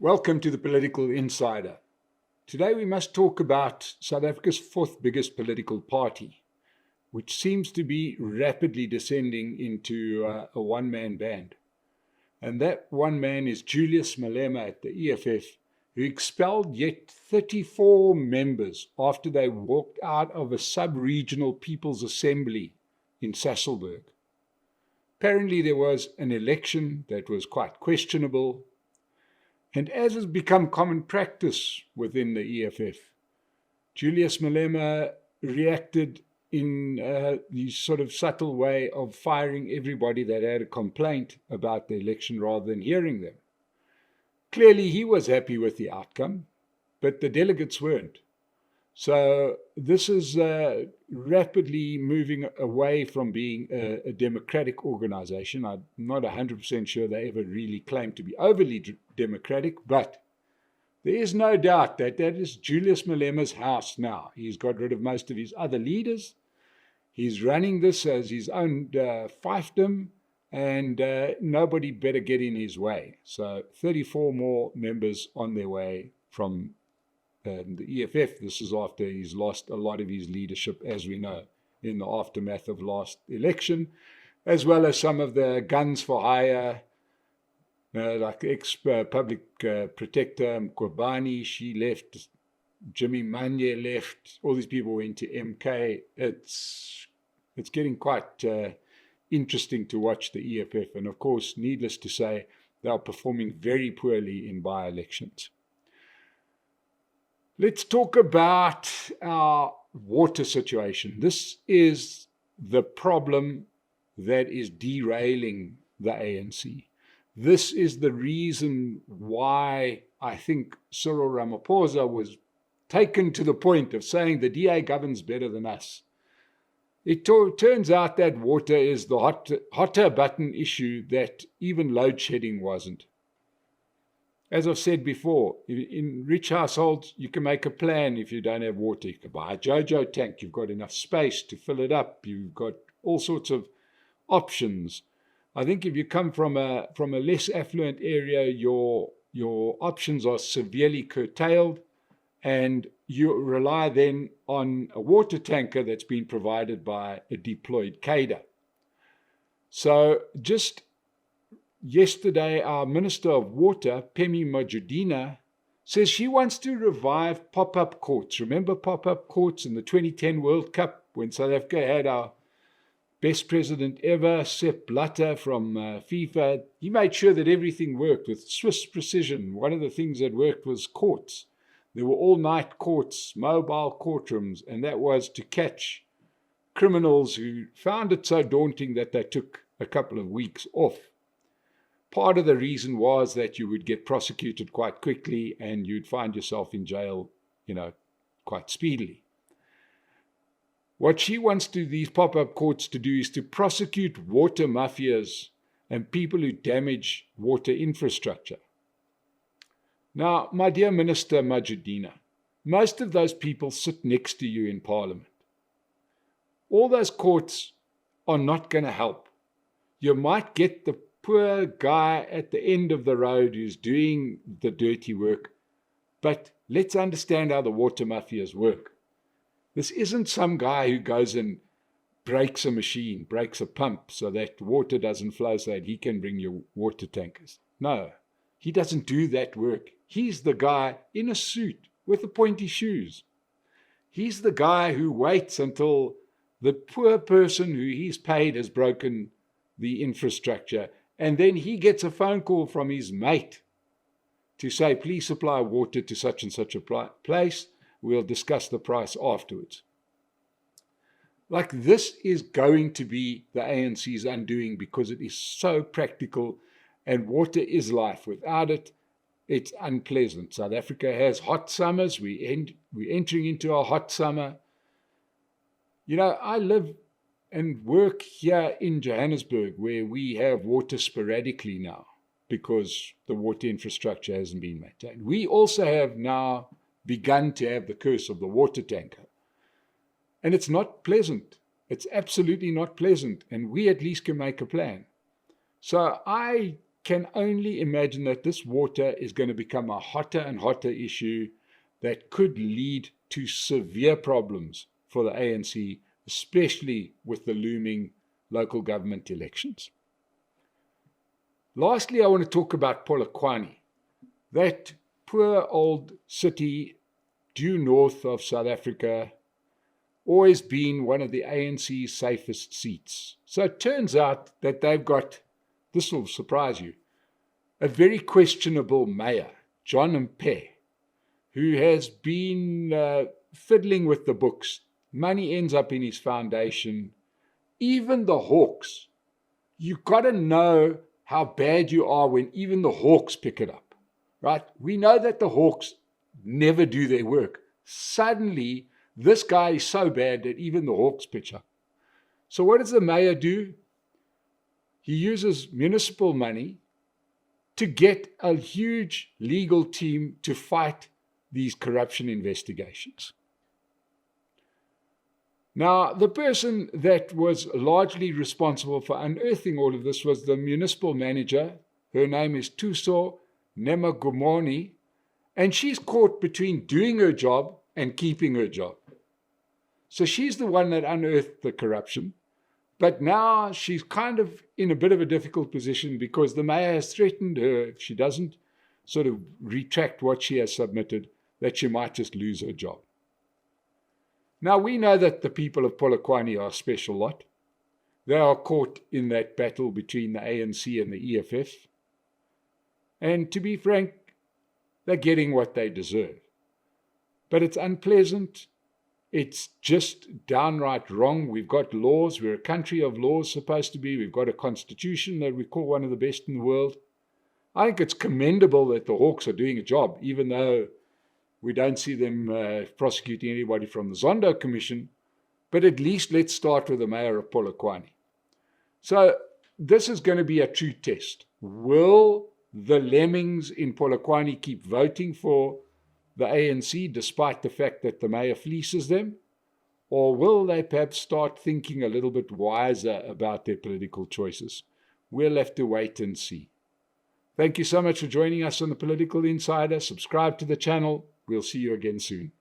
Welcome to the Political Insider. Today we must talk about South Africa's fourth biggest political party, which seems to be rapidly descending into a one-man band. And that one man is Julius Malema at the EFF, who expelled yet 34 members after they walked out of a sub-regional People's Assembly in Sasolburg. Apparently there was an election that was quite questionable, and as has become common practice within the EFF, Julius Malema reacted in the sort of subtle way of firing everybody that had a complaint about the election rather than hearing them. Clearly he was happy with the outcome, but the delegates weren't. So this is rapidly moving away from being a democratic organization. I'm not 100% sure they ever really claimed to be overly democratic, but there is no doubt that that is Julius Malema's house now. He's got rid of most of his other leaders. He's running this as his own fiefdom, and nobody better get in his way. So 34 more members on their way from the EFF. This is after he's lost a lot of his leadership, as we know, in the aftermath of last election, as well as some of the guns for hire, like ex-public protector Mqobani, she left, Jimmy Manye left, all these people went to MK. It's getting quite interesting to watch the EFF, and of course, needless to say, they are performing very poorly in by-elections. Let's talk about our water situation. This is the problem that is derailing the ANC. This is the reason why I think Cyril Ramaphosa was taken to the point of saying the DA governs better than us. It turns out that water is the hotter button issue that even load shedding wasn't. As I've said before, in rich households, you can make a plan if you don't have water. You can buy a JoJo tank. You've got enough space to fill it up. You've got all sorts of options. I think if you come from a less affluent area, your options are severely curtailed, and you rely then on a water tanker that's been provided by a deployed cadre. So just yesterday, our Minister of Water, Phemi Majudina, says she wants to revive pop-up courts. Remember pop-up courts in the 2010 World Cup when South Africa had our best president ever, Sepp Blatter from FIFA? He made sure that everything worked with Swiss precision. One of the things that worked was courts. There were all-night courts, mobile courtrooms, and that was to catch criminals who found it so daunting that they took a couple of weeks off. Part of the reason was that you would get prosecuted quite quickly and you'd find yourself in jail, quite speedily. What she wants these pop-up courts to do is to prosecute water mafias and people who damage water infrastructure. Now, my dear Minister Majudina, most of those people sit next to you in Parliament. All those courts are not going to help. You might get the poor guy at the end of the road who's doing the dirty work, but let's understand how the water mafias work. This isn't some guy who goes and breaks a machine, breaks a pump so that water doesn't flow so that he can bring you water tankers. No, he doesn't do that work. He's the guy in a suit with the pointy shoes. He's the guy who waits until the poor person who he's paid has broken the infrastructure, and then he gets a phone call from his mate to say, please supply water to such and such a place. We'll discuss the price afterwards. Like, this is going to be the ANC's undoing because it is so practical, and water is life. Without it, it's unpleasant. South Africa has hot summers. We're entering into a hot summer. I live and work here in Johannesburg, where we have water sporadically now because the water infrastructure hasn't been maintained. We also have now begun to have the curse of the water tanker. And it's not pleasant. It's absolutely not pleasant. And we at least can make a plan. So I can only imagine that this water is going to become a hotter and hotter issue that could lead to severe problems for the ANC, especially with the looming local government elections. Lastly, I want to talk about Polokwane, that poor old city due north of South Africa, always been one of the ANC's safest seats. So it turns out that they've got, this will surprise you, a very questionable mayor, John Mpe, who has been fiddling with the books. Money ends up in his foundation. Even the hawks, you've got to know how bad you are when even the hawks pick it up, right? We know that the hawks never do their work. Suddenly, this guy is so bad that even the hawks pitch up. So what does the mayor do? He uses municipal money to get a huge legal team to fight these corruption investigations. Now, the person that was largely responsible for unearthing all of this was the municipal manager. Her name is Thuso Nemagumoni, and she's caught between doing her job and keeping her job. So she's the one that unearthed the corruption, but now she's kind of in a bit of a difficult position because the mayor has threatened her, if she doesn't sort of retract what she has submitted, that she might just lose her job. Now, we know that the people of Polokwane are a special lot. They are caught in that battle between the ANC and the EFF. And to be frank, they're getting what they deserve. But it's unpleasant. It's just downright wrong. We've got laws. We're a country of laws, supposed to be. We've got a constitution that we call one of the best in the world. I think it's commendable that the hawks are doing a job, even though we don't see them prosecuting anybody from the Zondo Commission. But at least let's start with the mayor of Polokwane. So this is going to be a true test. Will the lemmings in Polokwane keep voting for the ANC despite the fact that the mayor fleeces them? Or will they perhaps start thinking a little bit wiser about their political choices? We'll have to wait and see. Thank you so much for joining us on the Political Insider. Subscribe to the channel. We'll see you again soon.